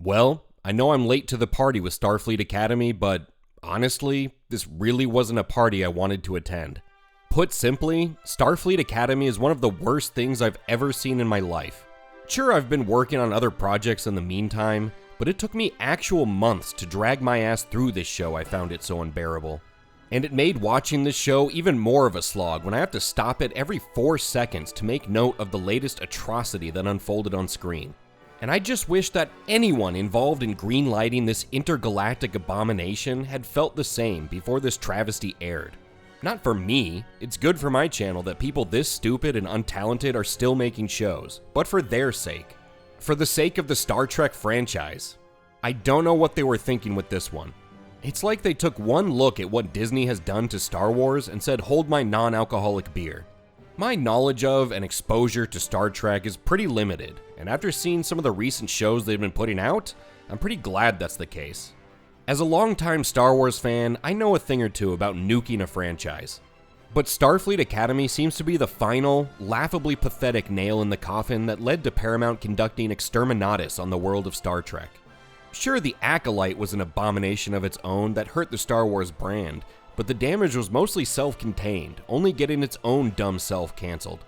Well, I know I'm late to the party with Starfleet Academy, but honestly, this really wasn't a party I wanted to attend. Put simply, Starfleet Academy is one of the worst things I've ever seen in my life. Sure, I've been working on other projects in the meantime, but it took me actual months to drag my ass through this show. I found it so unbearable. And it made watching this show even more of a slog when I have to stop it every 4 seconds to make note of the latest atrocity that unfolded on screen. And I just wish that anyone involved in greenlighting this intergalactic abomination had felt the same before this travesty aired. Not for me, it's good for my channel that people this stupid and untalented are still making shows, but for their sake. For the sake of the Star Trek franchise. I don't know what they were thinking with this one. It's like they took one look at what Disney has done to Star Wars and said, hold my non-alcoholic beer. My knowledge of and exposure to Star Trek is pretty limited, and after seeing some of the recent shows they've been putting out, I'm pretty glad that's the case. As a longtime Star Wars fan, I know a thing or two about nuking a franchise. But Starfleet Academy seems to be the final, laughably pathetic nail in the coffin that led to Paramount conducting exterminatus on the world of Star Trek. Sure, the Acolyte was an abomination of its own that hurt the Star Wars brand, but the damage was mostly self-contained, only getting its own dumb self cancelled.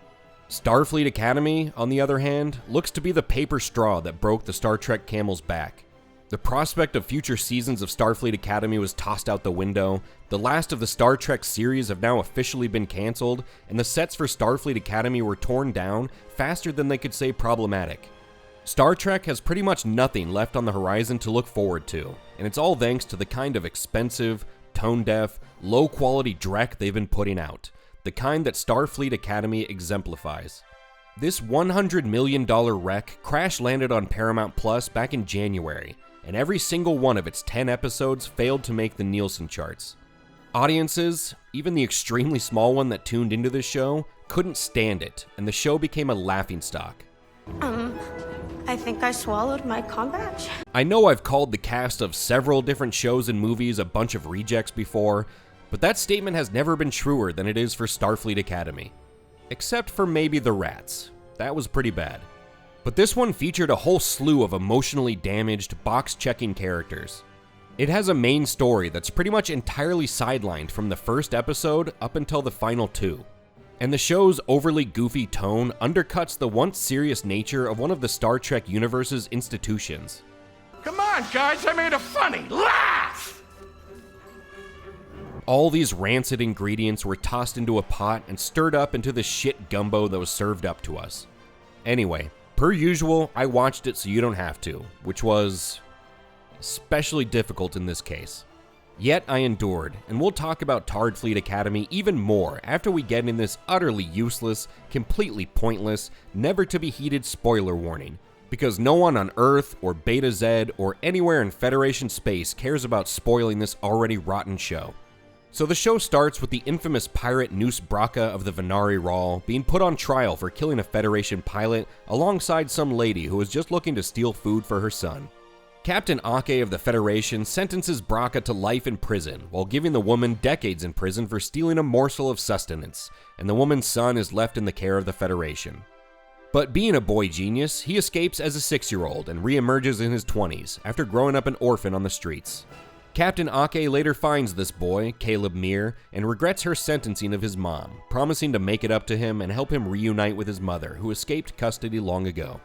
Starfleet Academy, on the other hand, looks to be the paper straw that broke the Star Trek camel's back. The prospect of future seasons of Starfleet Academy was tossed out the window, the last of the Star Trek series have now officially been cancelled, and the sets for Starfleet Academy were torn down faster than they could say problematic. Star Trek has pretty much nothing left on the horizon to look forward to, and it's all thanks to the kind of expensive, tone-deaf, low-quality dreck they've been putting out, the kind that Starfleet Academy exemplifies. This $100 million wreck crash-landed on Paramount Plus back in January, and every single one of its 10 episodes failed to make the Nielsen charts. Audiences, even the extremely small one that tuned into this show, couldn't stand it, and the show became a laughingstock. I think I swallowed my combat. I know I've called the cast of several different shows and movies a bunch of rejects before, but that statement has never been truer than it is for Starfleet Academy. Except for maybe The Rats. That was pretty bad. But this one featured a whole slew of emotionally damaged, box-checking characters. It has a main story that's pretty much entirely sidelined from the first episode up until the final 2. And the show's overly goofy tone undercuts the once serious nature of one of the Star Trek universe's institutions. Come on, guys, I made it funny. Laugh! All these rancid ingredients were tossed into a pot and stirred up into the shit gumbo that was served up to us. Anyway, per usual, I watched it so you don't have to, which was especially difficult in this case. Yet I endured, and we'll talk about Starfleet Academy even more after we get in this utterly useless, completely pointless, never-to-be-heeded spoiler warning, because no one on Earth or Beta Z or anywhere in Federation space cares about spoiling this already rotten show. So the show starts with the infamous pirate Noose Braca of the Venari Rawl being put on trial for killing a Federation pilot alongside some lady who was just looking to steal food for her son. Captain Ake of the Federation sentences Braca to life in prison while giving the woman decades in prison for stealing a morsel of sustenance, and the woman's son is left in the care of the Federation. But being a boy genius, he escapes as a 6-year-old and re-emerges in his 20s after growing up an orphan on the streets. Captain Ake later finds this boy, Caleb Meir, and regrets her sentencing of his mom, promising to make it up to him and help him reunite with his mother, who escaped custody long ago.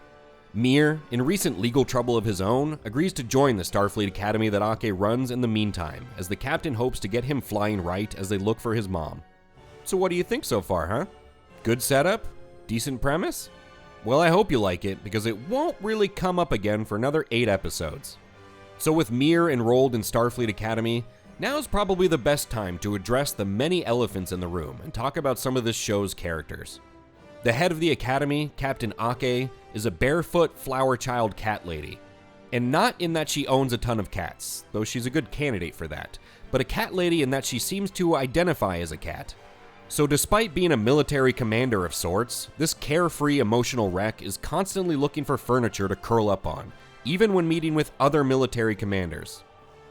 Meir, in recent legal trouble of his own, agrees to join the Starfleet Academy that Ake runs in the meantime, as the captain hopes to get him flying right as they look for his mom. So what do you think so far, huh? Good setup? Decent premise? Well, I hope you like it, because it won't really come up again for another 8 episodes. So with Meir enrolled in Starfleet Academy, now's probably the best time to address the many elephants in the room and talk about some of this show's characters. The head of the Academy, Captain Ake, is a barefoot flower child cat lady. And not in that she owns a ton of cats, though she's a good candidate for that, but a cat lady in that she seems to identify as a cat. So despite being a military commander of sorts, this carefree emotional wreck is constantly looking for furniture to curl up on, even when meeting with other military commanders.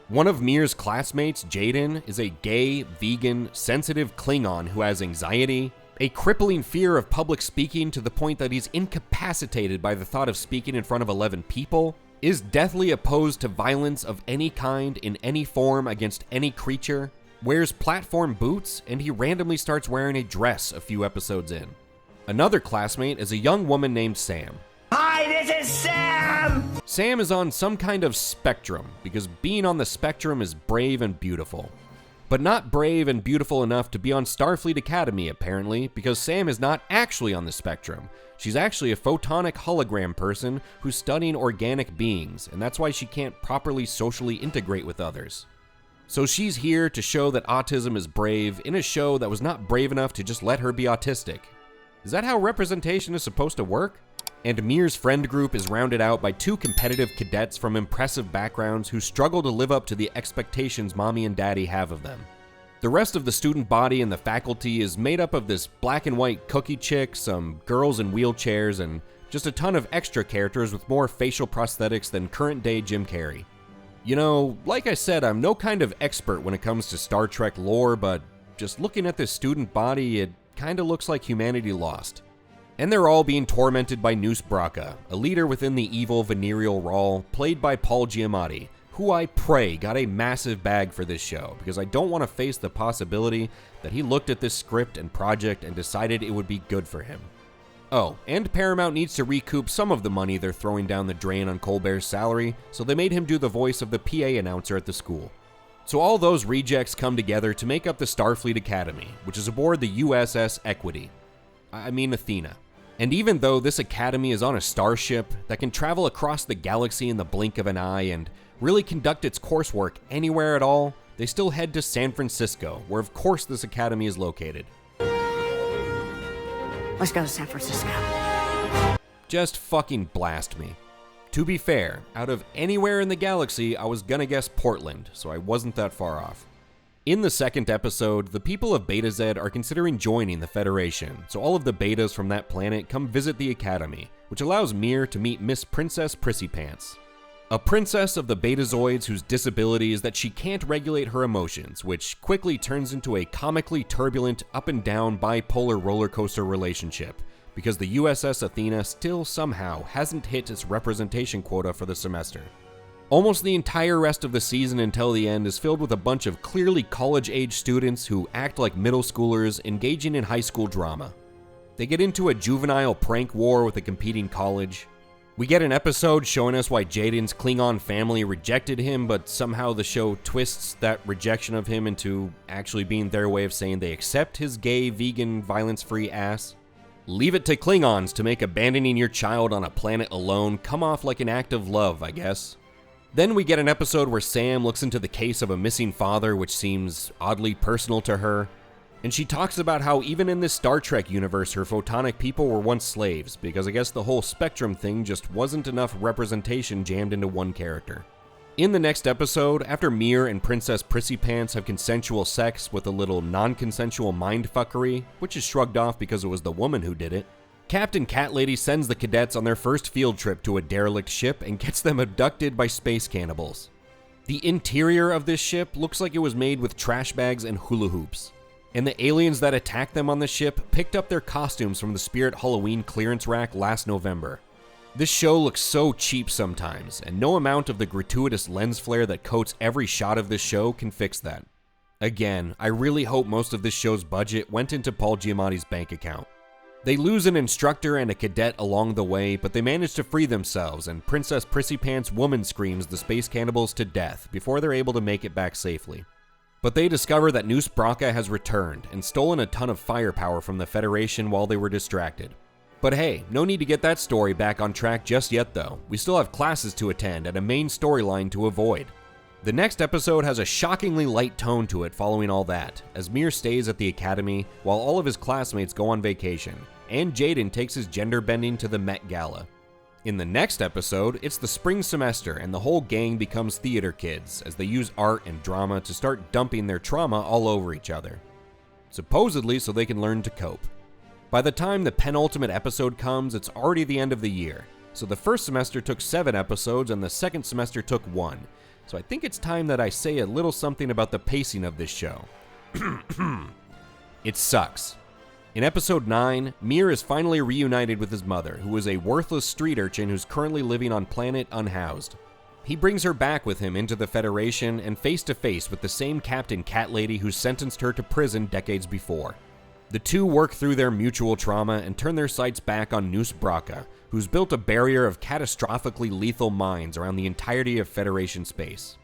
One of Meir's classmates, Jaden, is a gay, vegan, sensitive Klingon who has anxiety, a crippling fear of public speaking to the point that he's incapacitated by the thought of speaking in front of 11 people, is deathly opposed to violence of any kind in any form against any creature, wears platform boots, and he randomly starts wearing a dress a few episodes in. Another classmate is a young woman named Sam. Hi, this is Sam! Sam is on some kind of spectrum, because being on the spectrum is brave and beautiful. But not brave and beautiful enough to be on Starfleet Academy, apparently, because Sam is not actually on the spectrum. She's actually a photonic hologram person who's studying organic beings, and that's why she can't properly socially integrate with others. So she's here to show that autism is brave in a show that was not brave enough to just let her be autistic. Is that how representation is supposed to work? And Mir's friend group is rounded out by two competitive cadets from impressive backgrounds who struggle to live up to the expectations mommy and daddy have of them. The rest of the student body and the faculty is made up of this black and white cookie chick, some girls in wheelchairs, and just a ton of extra characters with more facial prosthetics than current day Jim Carrey. You know, like I said, I'm no kind of expert when it comes to Star Trek lore, but just looking at this student body, it kinda looks like humanity lost. And they're all being tormented by Noose Braca, a leader within the evil venereal Rawl, played by Paul Giamatti, who I pray got a massive bag for this show, because I don't want to face the possibility that he looked at this script and project and decided it would be good for him. Oh, and Paramount needs to recoup some of the money they're throwing down the drain on Colbert's salary, so they made him do the voice of the PA announcer at the school. So all those rejects come together to make up the Starfleet Academy, which is aboard the USS Athena. And even though this academy is on a starship that can travel across the galaxy in the blink of an eye and really conduct its coursework anywhere at all, they still head to San Francisco, where of course this academy is located. Let's go to San Francisco. Just fucking blast me. To be fair, out of anywhere in the galaxy, I was gonna guess Portland, so I wasn't that far off. In the second episode, the people of Beta Z are considering joining the Federation, so all of the betas from that planet come visit the Academy, which allows Mir to meet Miss Princess Prissypants, a princess of the Betazoids whose disability is that she can't regulate her emotions, which quickly turns into a comically turbulent, up and down bipolar roller coaster relationship, because the USS Athena still somehow hasn't hit its representation quota for the semester. Almost the entire rest of the season until the end is filled with a bunch of clearly college-age students who act like middle schoolers engaging in high school drama. They get into a juvenile prank war with a competing college. We get an episode showing us why Jaden's Klingon family rejected him, but somehow the show twists that rejection of him into actually being their way of saying they accept his gay, vegan, violence-free ass. Leave it to Klingons to make abandoning your child on a planet alone come off like an act of love, I guess. Then we get an episode where Sam looks into the case of a missing father, which seems oddly personal to her. And she talks about how even in this Star Trek universe, her photonic people were once slaves, because I guess the whole spectrum thing just wasn't enough representation jammed into one character. In the next episode, after Mir and Princess Prissypants have consensual sex with a little non-consensual mindfuckery, which is shrugged off because it was the woman who did it, Captain Cat Lady sends the cadets on their first field trip to a derelict ship and gets them abducted by space cannibals. The interior of this ship looks like it was made with trash bags and hula hoops, and the aliens that attacked them on the ship picked up their costumes from the Spirit Halloween clearance rack last November. This show looks so cheap sometimes, and no amount of the gratuitous lens flare that coats every shot of this show can fix that. Again, I really hope most of this show's budget went into Paul Giamatti's bank account. They lose an instructor and a cadet along the way, but they manage to free themselves, and Princess Prissypants woman screams the space cannibals to death before they're able to make it back safely. But they discover that Noose Braca has returned and stolen a ton of firepower from the Federation while they were distracted. But hey, no need to get that story back on track just yet though. We still have classes to attend and a main storyline to avoid. The next episode has a shockingly light tone to it following all that, as Mir stays at the academy while all of his classmates go on vacation, and Jaden takes his gender bending to the Met Gala. In the next episode, it's the spring semester and the whole gang becomes theater kids as they use art and drama to start dumping their trauma all over each other. Supposedly so they can learn to cope. By the time the penultimate episode comes, it's already the end of the year, so the first semester took 7 episodes and the second semester took 1. So I think it's time that I say a little something about the pacing of this show. It sucks. In episode 9, Mir is finally reunited with his mother, who is a worthless street urchin who's currently living on planet unhoused. He brings her back with him into the Federation and face to face with the same Captain Cat Lady who sentenced her to prison decades before. The two work through their mutual trauma and turn their sights back on Noose Braca, who's built a barrier of catastrophically lethal mines around the entirety of Federation space.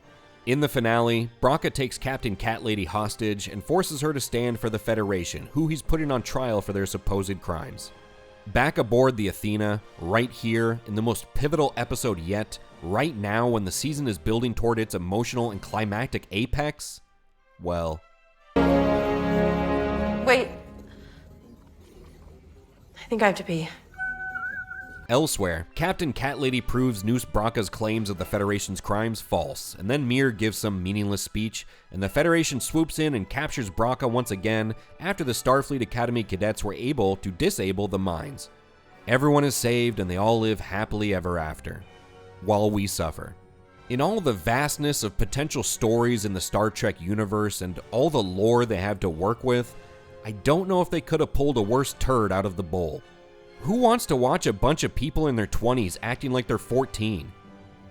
In the finale, Braca takes Captain Cat Lady hostage and forces her to stand for the Federation, who he's putting on trial for their supposed crimes. Back aboard the Athena, right here, in the most pivotal episode yet, right now when the season is building toward its emotional and climactic apex, well... Wait. I think I have to pee. Elsewhere, Captain Cat Lady proves Noose Braca's claims of the Federation's crimes false, and then Mir gives some meaningless speech, and the Federation swoops in and captures Braca once again after the Starfleet Academy cadets were able to disable the mines. Everyone is saved and they all live happily ever after, while we suffer. In all the vastness of potential stories in the Star Trek universe and all the lore they have to work with, I don't know if they could have pulled a worse turd out of the bowl. Who wants to watch a bunch of people in their 20s acting like they're 14?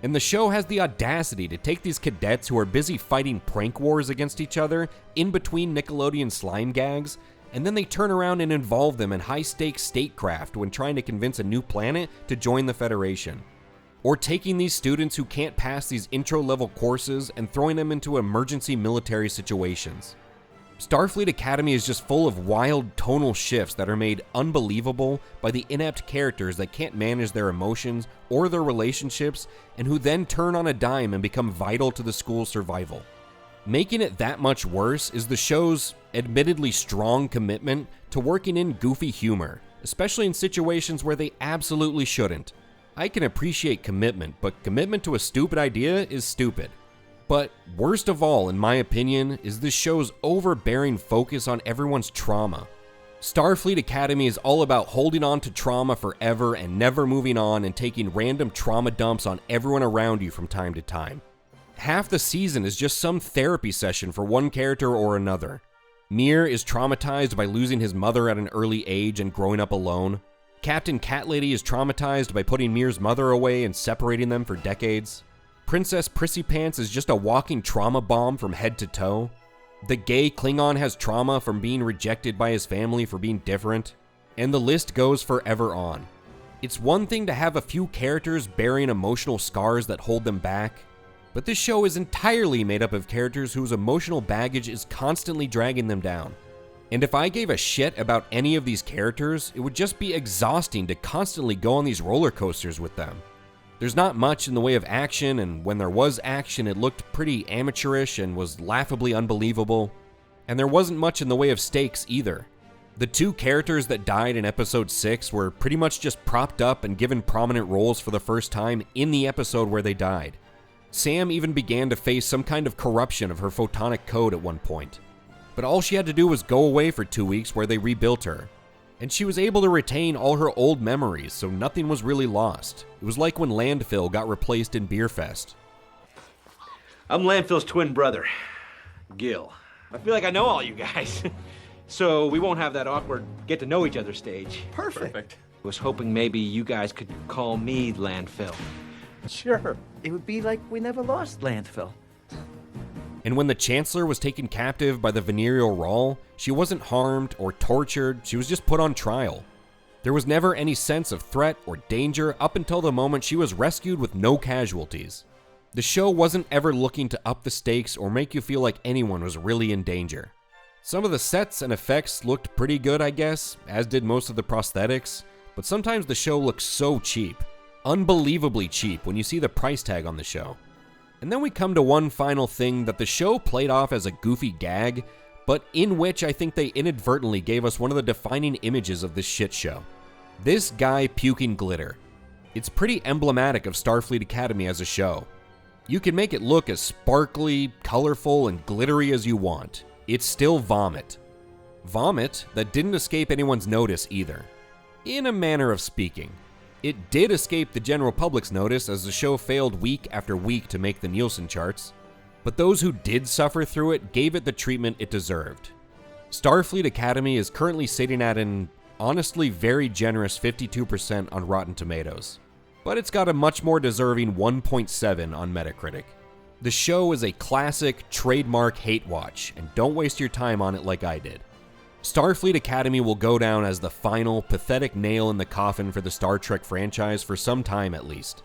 And the show has the audacity to take these cadets who are busy fighting prank wars against each other in between Nickelodeon slime gags, and then they turn around and involve them in high-stakes statecraft when trying to convince a new planet to join the Federation. Or taking these students who can't pass these intro-level courses and throwing them into emergency military situations. Starfleet Academy is just full of wild tonal shifts that are made unbelievable by the inept characters that can't manage their emotions or their relationships and who then turn on a dime and become vital to the school's survival. Making it that much worse is the show's admittedly strong commitment to working in goofy humor, especially in situations where they absolutely shouldn't. I can appreciate commitment, but commitment to a stupid idea is stupid. But worst of all, in my opinion, is this show's overbearing focus on everyone's trauma. Starfleet Academy is all about holding on to trauma forever and never moving on and taking random trauma dumps on everyone around you from time to time. Half the season is just some therapy session for one character or another. Mir is traumatized by losing his mother at an early age and growing up alone. Captain Cat Lady is traumatized by putting Mir's mother away and separating them for decades. Princess Prissy Pants is just a walking trauma bomb from head to toe. The gay Klingon has trauma from being rejected by his family for being different. And the list goes forever on. It's one thing to have a few characters bearing emotional scars that hold them back, but this show is entirely made up of characters whose emotional baggage is constantly dragging them down. And if I gave a shit about any of these characters, it would just be exhausting to constantly go on these roller coasters with them. There's not much in the way of action, and when there was action, it looked pretty amateurish and was laughably unbelievable. And there wasn't much in the way of stakes either. The two characters that died in episode 6 were pretty much just propped up and given prominent roles for the first time in the episode where they died. Sam even began to face some kind of corruption of her photonic code at one point. But all she had to do was go away for 2 weeks where they rebuilt her. And she was able to retain all her old memories, so nothing was really lost. It was like when Landfill got replaced in Beerfest. I'm Landfill's twin brother, Gil. I feel like I know all you guys. So we won't have that awkward get-to-know-each-other stage. Perfect. I was hoping maybe you guys could call me Landfill. Sure. It would be like we never lost Landfill. And when the Chancellor was taken captive by the venereal Rawl, she wasn't harmed or tortured, she was just put on trial. There was never any sense of threat or danger up until the moment she was rescued with no casualties. The show wasn't ever looking to up the stakes or make you feel like anyone was really in danger. Some of the sets and effects looked pretty good, I guess, as did most of the prosthetics, but sometimes the show looks so cheap. Unbelievably cheap when you see the price tag on the show. And then we come to one final thing that the show played off as a goofy gag, but in which I think they inadvertently gave us one of the defining images of this shit show. This guy puking glitter. It's pretty emblematic of Starfleet Academy as a show. You can make it look as sparkly, colorful, and glittery as you want. It's still vomit. Vomit that didn't escape anyone's notice either. In a manner of speaking. It did escape the general public's notice as the show failed week after week to make the Nielsen charts, but those who did suffer through it gave it the treatment it deserved. Starfleet Academy is currently sitting at an honestly very generous 52% on Rotten Tomatoes, but it's got a much more deserving 1.7 on Metacritic. The show is a classic, trademark hate watch, and don't waste your time on it like I did. Starfleet Academy will go down as the final, pathetic nail in the coffin for the Star Trek franchise for some time at least.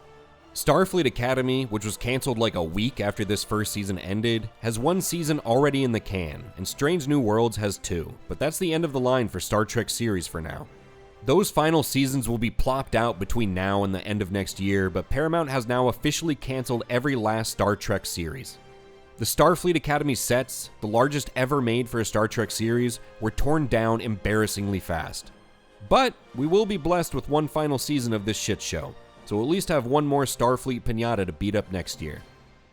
Starfleet Academy, which was cancelled like a week after this first season ended, has one season already in the can, and Strange New Worlds has two, but that's the end of the line for Star Trek series for now. Those final seasons will be plopped out between now and the end of next year, but Paramount has now officially cancelled every last Star Trek series. The Starfleet Academy sets, the largest ever made for a Star Trek series, were torn down embarrassingly fast. But we will be blessed with one final season of this shit show, so we'll at least have one more Starfleet pinata to beat up next year.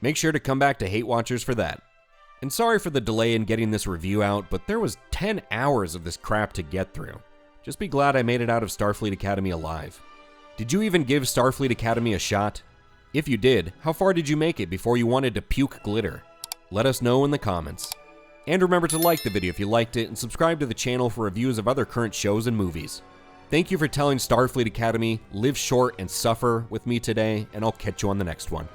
Make sure to come back to HateWatchers for that. And sorry for the delay in getting this review out, but there was 10 hours of this crap to get through. Just be glad I made it out of Starfleet Academy alive. Did you even give Starfleet Academy a shot? If you did, how far did you make it before you wanted to puke glitter? Let us know in the comments. And remember to like the video if you liked it and subscribe to the channel for reviews of other current shows and movies. Thank you for telling Starfleet Academy, live short and suffer with me today, and I'll catch you on the next one.